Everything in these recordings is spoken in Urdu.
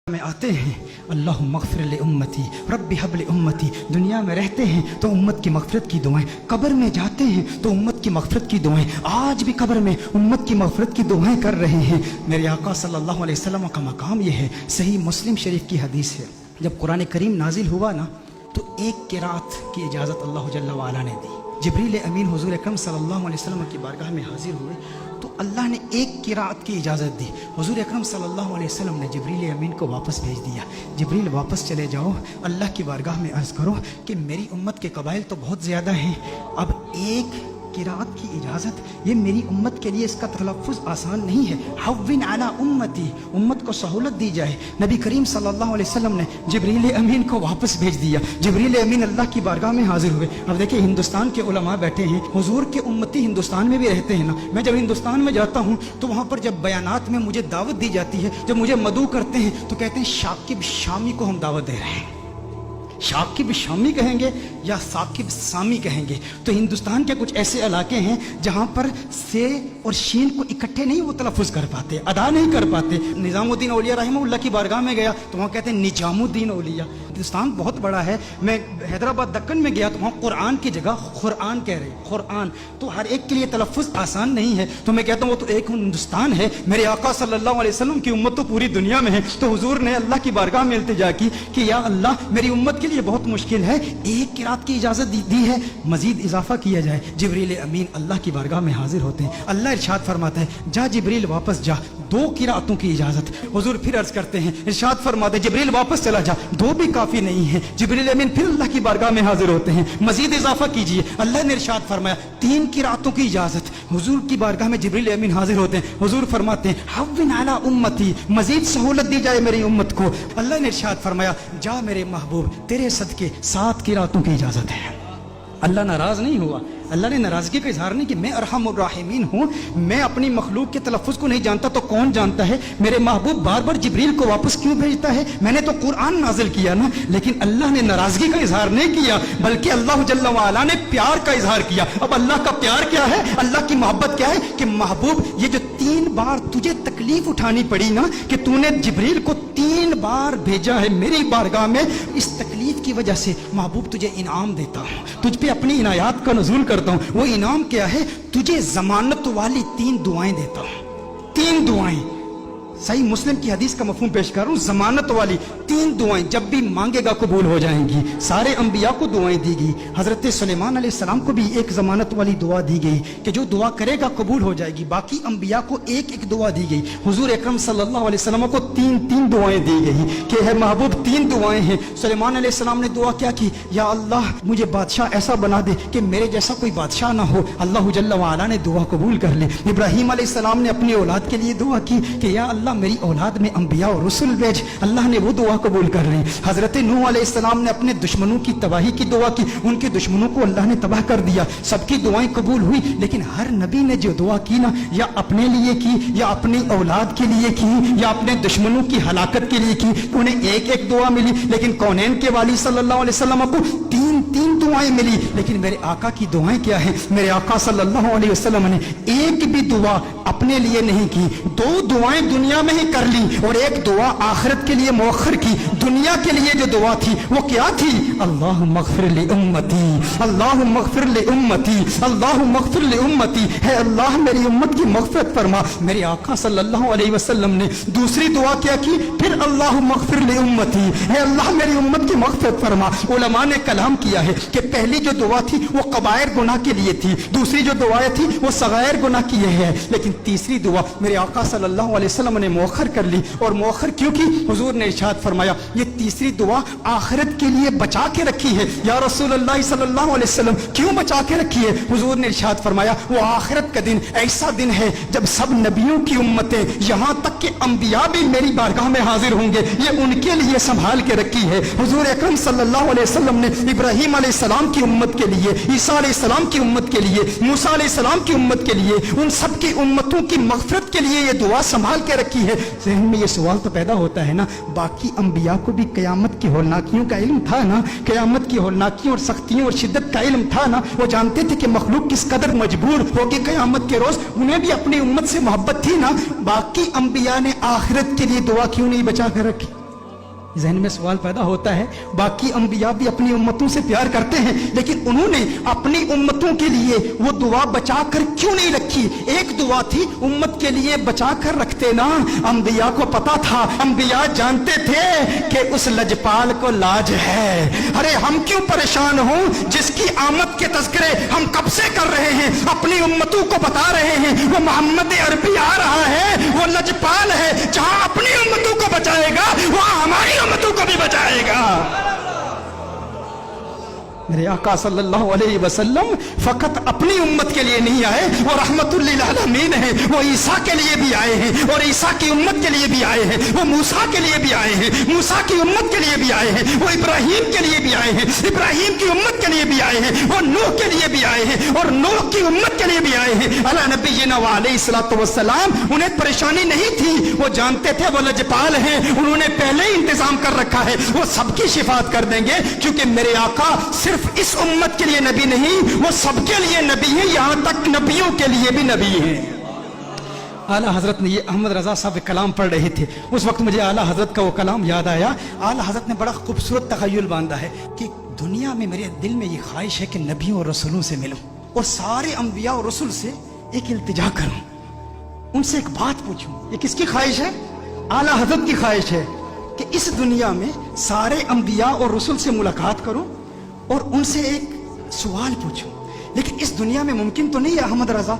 میں آتے ہیں اللہم اغفر لامتی رب ہب لامتی، دنیا میں رہتے ہیں تو امت کی مغفرت کی دعائیں، قبر میں جاتے ہیں تو امت کی مغفرت کی دعائیں، آج بھی قبر میں امت کی مغفرت کی دعائیں کر رہے ہیں۔ میرے آقا صلی اللہ علیہ وسلم کا مقام یہ ہے، صحیح مسلم شریف کی حدیث ہے، جب قرآن کریم نازل ہوا نا تو ایک قرات کی اجازت اللہ جل وعلا نے دی۔ جبریل امین حضور اکرم صلی اللہ علیہ وسلم کی بارگاہ میں حاضر ہوئے تو اللہ نے ایک قرات کی اجازت دی۔ حضور اکرم صلی اللہ علیہ وسلم نے جبریل امین کو واپس بھیج دیا، جبریل واپس چلے جاؤ، اللہ کی بارگاہ میں عرض کرو کہ میری امت کے قبائل تو بہت زیادہ ہیں، اب ایک قرات کی اجازت، یہ میری امت کے لیے اس کا تلفظ آسان نہیں ہے، حوّن علی امتی، امت کو سہولت دی جائے۔ نبی کریم صلی اللہ علیہ وسلم نے جبریل امین کو واپس بھیج دیا، جبریل امین اللہ کی بارگاہ میں حاضر ہوئے۔ اب دیکھیں ہندوستان کے علماء بیٹھے ہیں، حضور کے امتی ہندوستان میں بھی رہتے ہیں نا، میں جب ہندوستان میں جاتا ہوں تو وہاں پر جب بیانات میں مجھے دعوت دی جاتی ہے، جب مجھے مدعو کرتے ہیں تو کہتے ہیں ثاقب شامی کو ہم دعوت دے رہے ہیں۔ ثاقب شامی کہیں گے یا ثاقب سامی کہیں گے؟ تو ہندوستان کے کچھ ایسے علاقے ہیں جہاں پر سے اور شین کو اکٹھے نہیں وہ تلفظ کر پاتے، ادا نہیں کر پاتے۔ نظام الدین اولیاء رحمہ اللہ کی بارگاہ میں گیا تو وہاں کہتے ہیں نجام الدین اولیاء۔ ہندوستان بہت بڑا ہے، میں حیدرآباد دکن میں گیا تو وہاں قرآن کی جگہ قرآن کہہ رہے، قرآن، تو ہر ایک کے لیے تلفظ آسان نہیں ہے۔ تو میں کہتا ہوں وہ تو ایک ہندوستان ہے، میرے آقا صلی اللہ علیہ وسلم کی امت تو پوری دنیا میں ہے۔ تو حضور نے اللہ کی بارگاہ میں التجا کی کہ یا اللہ میری امت کے لیے بہت مشکل ہے، ایک قرات کی اجازت دی ہے، مزید اضافہ کیا جائے۔ جبریل امین اللہ کی بارگاہ میں حاضر ہوتے ہیں، اللہ ارشاد فرماتا ہے جا جبریل واپس جا، دو قراتوں کی اجازت۔ حضور پھر عرض کرتے ہیں، ارشاد فرماتے ہیں جبریل واپس چلا جا، دو بھی کافی نہیں ہے۔ جبریل امین پھر اللہ کی بارگاہ میں حاضر ہوتے ہیں، مزید اضافہ کیجئے۔ اللہ نے ارشاد فرمایا تین قراتوں کی اجازت۔ حضور کی بارگاہ میں جبریل امین حاضر ہوتے ہیں، حضور فرماتے ہیں حوّن علی امتی، مزید سہولت دی جائے میری امت کو۔ اللہ نے ارشاد فرمایا جا میرے محبوب تیرے صدقے 7 قراتوں کی اجازت ہے۔ اللہ ناراض نہیں ہوا، اللہ نے ناراضگی کا اظہار نہیں کہ میں ارحم الراحمین ہوں، میں اپنی مخلوق کے تلفظ کو نہیں جانتا تو کون جانتا ہے؟ میرے محبوب بار بار جبریل کو واپس کیوں بھیجتا ہے؟ میں نے تو قرآن نازل کیا نا، لیکن اللہ نے ناراضگی کا اظہار نہیں کیا، بلکہ اللہ جل وعلا نے پیار کا اظہار کیا۔ اب اللہ کا پیار کیا ہے، اللہ کی محبت کیا ہے کہ محبوب یہ جو 3 بار تجھے تکلیف اٹھانی پڑی نا کہ تو نے جبریل کو 3 بار بھیجا ہے میری بارگاہ میں، اس تکلیف کی وجہ سے محبوب تجھے انعام دیتا ہوں، تجھ پہ اپنی عنایات کا نزول کرتا ہوں۔ وہ انعام کیا ہے؟ تجھے ضمانت والی 3 دعائیں دیتا ہوں، 3 دعائیں۔ صحیح مسلم کی حدیث کا مفہوم پیش کر رہا ہوں، ضمانت والی 3 دعائیں، جب بھی مانگے گا قبول ہو جائیں گی۔ سارے انبیاء کو دعائیں دی گئی، حضرت سلیمان علیہ السلام کو بھی ایک ضمانت والی دعا دی گئی کہ جو دعا کرے گا قبول ہو جائے گی، باقی انبیاء کو ایک ایک دعا دی گئی۔ حضور اکرم صلی اللہ علیہ وسلم کو 3 دعائیں دی گئی کہ ہے محبوب 3 دعائیں ہیں۔ سلیمان علیہ السلام نے دعا کیا کی؟ یا اللہ مجھے بادشاہ ایسا بنا دے کہ میرے جیسا کوئی بادشاہ نہ ہو۔ اللہ جل وعلا نے دعا قبول کر لی۔ ابراہیم علیہ السلام نے اپنی اولاد کے لیے دعا کی کہ یا اللہ میری اولاد میں انبیاء اور رسول بھیج، اللہ نے وہ دعا قبول کر لی۔ حضرت نوح علیہ السلام نے اپنے دشمنوں کی تباہی کی دعا کی، ان کے دشمنوں کو اللہ نے تباہ کر دیا، سب کی دعائیں قبول ہوئی۔ لیکن ہر نبی نے جو دعا کی نا، یا اپنے لیے کی، یا اپنی اولاد کے لیے کی، یا اپنے دشمنوں کی ہلاکت کے لیے کی، انہیں ایک ایک دعا ملی۔ لیکن کونین کے والی صلی اللہ علیہ وسلم کو 3 دعائیں ملی۔ لیکن میرے آقا کی دعائیں کیا ہیں؟ میرے آقا صلی اللہ علیہ وسلم نے ایک بھی دعا اپنے لیے نہیں کی، 2 دعائیں دنیا میں ہی کر لی اور ایک دعا آخرت کے لیے مؤخر کی۔ دنیا کے لیے جو دعا تھی وہ کیا تھی؟ اللہم اغفر لامتی، اللہم اغفر لامتی، اللہم اغفر لامتی، ہے اللہ میری امت کی مغفرت فرما۔ میرے آقا صلی اللہ علیہ وسلم نے دوسری دعا کیا کی؟ پھر اللہم اغفر لامتی، ہے اللہ میری امت کی مغفرت فرما۔ علماء نے کلام کیا ہے کہ پہلی جو دعا تھی وہ کبائر گناہ کے لیے تھی، دوسری جو دعائیں تھی وہ صغائر گناہ کی ہے، لیکن تیسری دعا میرے آقا صلی اللہ علیہ وسلم نے مؤخر کر لی۔ اور مؤخر کیوں کی؟ حضور نے ارشاد فرمایا یہ تیسری دعا آخرت کے لیے بچا کے رکھی ہے۔ یا رسول اللہ صلی اللہ علیہ وسلم کیوں بچا کے رکھی ہے؟ حضور نے ارشاد فرمایا وہ آخرت کا دن ایسا دن ہے جب سب نبیوں کی امتیں، یہاں تک کہ انبیاء بھی میری بارگاہ میں حاضر ہوں گے، یہ ان کے لیے سنبھال کے رکھی ہے۔ حضور اکرم صلی اللہ علیہ وسلم نے ابراہیم علیہ السلام کی امت کے لیے، عیسیٰ علیہ السلام کی امت کے لیے، موسیٰ علیہ السلام کی امت کے لیے، ان سب کی امتوں کی مغفرت کے لیے یہ دعا سنبھال کے رکھی ہے۔ ذہن میں یہ سوال تو پیدا ہوتا ہے نا، باقی انبیاء کو بھی قیامت کی ہولناکیوں کا علم تھا نا، قیامت کی ہولناکیوں اور سختیوں اور شدت کا علم تھا نا، وہ جانتے تھے کہ مخلوق کس قدر مجبور ہوگی قیامت کے روز، انہیں بھی اپنی امت سے محبت تھی نا۔ باقی انبیاء نے آخرت کے لیے دعا کیوں نہیں بچا کر رکھی؟ ذہن میں سوال پیدا ہوتا ہے، باقی انبیاء بھی اپنی امتوں سے پیار کرتے ہیں، لیکن انہوں نے اپنی امتوں کے لیے وہ دعا بچا کر کیوں نہیں رکھی؟ ایک دعا تھی امت کے لیے بچا کر رکھتے نا۔ انبیاء کو پتا تھا، انبیاء جانتے تھے کہ اس لجپال کو لاج ہے۔ ارے ہم کیوں پریشان ہوں جس کی آمد کے تذکرے ہم کب سے کر رہے ہیں، اپنی امتوں کو بتا رہے ہیں وہ محمد عربی آ رہا ہے، وہ لجپال ہے، جہاں اپنی امتوں کو بچائے گا وہاں ہماری امتوں کو بھی بچائے گا۔ میرے آقا صلی اللہ علیہ وسلم فقط اپنی امت کے لیے نہیں آئے، وہ رحمت للعالمین ہیں، وہ عیسیٰ کے لیے بھی آئے ہیں اور عیسیٰ کی امت کے لیے بھی آئے ہیں، وہ موسیٰ کے لیے بھی آئے ہیں، موسیٰ کی امت کے لیے بھی آئے ہیں، وہ ابراہیم کے لیے بھی آئے ہیں، ابراہیم کی امت کے لیے بھی آئے ہیں، وہ نوح کے لیے بھی آئے ہیں اور نوح کی امت کے لیے بھی آئے ہیں۔ علی نبینا وعلیہ الصلوۃ والسلام انہیں پریشانی نہیں تھی، وہ جانتے تھے وہ لجپال ہیں، انہوں نے پہلے ہی انتظام کر رکھا ہے، وہ سب کی شفاعت کر دیں گے، کیونکہ میرے آقا صرف اس امت کے لیے نبی نہیں، وہ سب کے لیے نبی ہیں، یہاں تک نبیوں کے لیے بھی نبی ہیں۔ اعلیٰ حضرت نے یہ احمد رضا صاحب کلام پڑھ رہے تھے، اس وقت مجھے اعلیٰ حضرت کا وہ کلام یاد آیا۔ اعلیٰ حضرت نے بڑا خوبصورت تخیل باندھا ہے کہ دنیا میں میرے دل میں یہ خواہش ہے کہ نبیوں اور رسولوں سے ملوں اور سارے انبیاء اور رسول سے ایک التجا کروں، ان سے ایک بات پوچھوں۔ یہ کس کی خواہش ہے؟ اعلیٰ حضرت کی خواہش ہے کہ اس دنیا میں سارے انبیاء اور رسول سے ملاقات کروں اور ان سے ایک سوال پوچھوں۔ لیکن اس دنیا میں ممکن تو نہیں ہے احمد رضا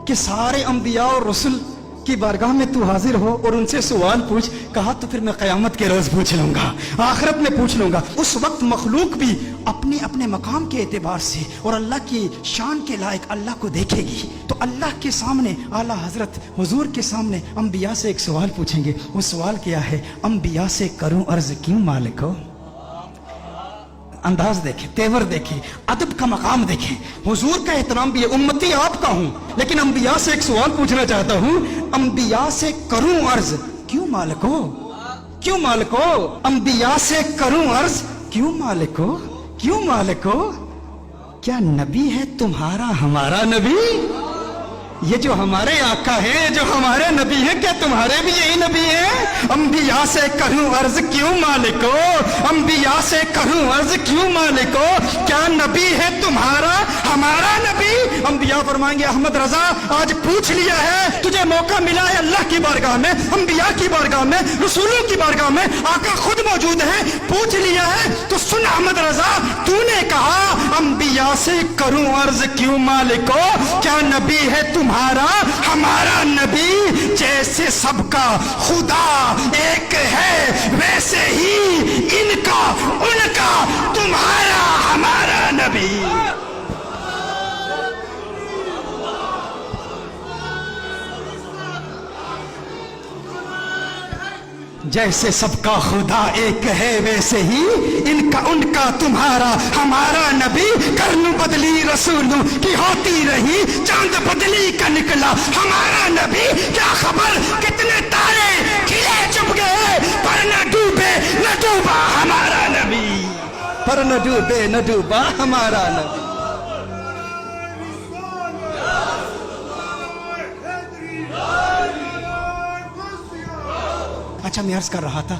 کہ سارے انبیاء اور رسول کی بارگاہ میں تو حاضر ہو اور ان سے سوال پوچھ۔ کہا تو پھر میں قیامت کے روز پوچھ لوں گا، آخرت میں پوچھ لوں گا۔ اس وقت مخلوق بھی اپنے اپنے مقام کے اعتبار سے اور اللہ کی شان کے لائق اللہ کو دیکھے گی، تو اللہ کے سامنے اعلیٰ حضرت حضور کے سامنے انبیاء سے ایک سوال پوچھیں گے۔ وہ سوال کیا ہے؟ انبیاء سے کروں عرض کیوں مالک ہو؟ انداز دیکھیں، تیور دیکھیں، ادب کا مقام دیکھیں، حضور کا احترام بھی ہے۔ امتی آپ کا ہوں لیکن انبیاء سے ایک سوال پوچھنا چاہتا ہوں، انبیاء سے کروں عرض کیوں مالک ہو؟ کیوں مالک ہو؟ انبیاء سے کروں عرض کیوں مالک ہو؟ کیوں مالک ہو؟ کیا نبی ہے تمہارا ہمارا نبی؟ یہ جو ہمارے آقا ہیں، جو ہمارے نبی ہیں، کیا تمہارے بھی یہی نبی ہیں؟ انبیاء سے کروں عرض کیوں مالک ہو؟ انبیاء سے کروں عرض کیوں مالک ہو؟ کیا نبی ہے تمہارا ہمارا نبی؟ انبیاء فرمائیں گے احمد رضا آج پوچھ لیا ہے، تجھے موقع ملا ہے اللہ کی بارگاہ میں، انبیاء کی بارگاہ میں، رسولوں کی بارگاہ میں، آقا خود موجود ہیں، پوچھ لیا ہے تو سن احمد رضا، تو نے کہا انبیاء سے کروں عرض کیوں مالک ہو؟ کیا نبی ہے تمہارا ہمارا نبی؟ جیسے سب کا خدا ایک ہے ویسے ہی ان کا ان کا تمہارا ہمارا نبی۔ جیسے سب کا خدا ایک ہے ویسے ہی ان کا ان کا تمہارا ہمارا نبی۔ کرنوں بدلی رسولوں کی ہوتی رہی، چاند بدلی کا نکلا ہمارا نبی۔ کیا خبر کتنے تارے کھلے چھپ گئے، پر نہ ڈوبے نہ ڈوبا ہمارا نبی، پر نہ ڈوبے نہ ڈوبا ہمارا نبی۔ اچھا میں عرض کر رہا تھا